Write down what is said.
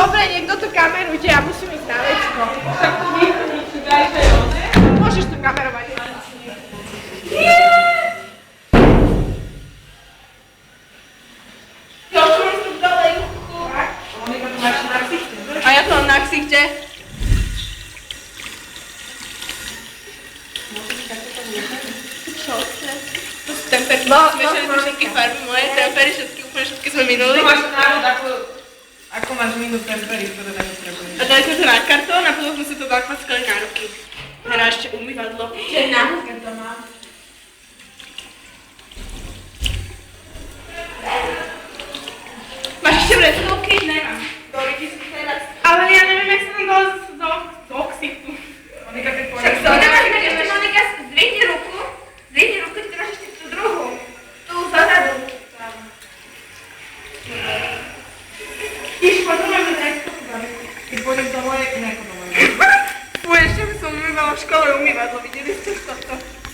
Dobre, niekto tu kamerujte, ja musím ísť na vecko. Tak tu nikto nič daj, že je oné. Môžeš tu kamerovať. Jo, čo mám tu dole juchu? Monika, to máš na ksichte. A ja to mám na ksichte. Čo chce? To sú tempery. Zmiešali sme všetky farby moje, tempery všetky, úplne všetky sme minuli. To máš návod, ako máš minút tempery, ktoré nepotrebuješ. A dali sme to na kartón a potom sme si to zakvackali na ruky. Hra ešte umývadlo. Čiže na ruke to mám. Máš ešte vreckovky? Nemám. Dobre, ty si teraz. Ale ja neviem, jak sa tam dalo do ksichtu. Monika, keď Však povedal. to nemáš mať ešte, Monika, zdvihni ruku, ty máš ešte tú druhú. Tu zozadu. Iš, potom máme vreckovku. Keď pôjdem do mojej, ne ako do mojej. Fuj, ešte by som umývala v škole umývadlo, videli ste toto?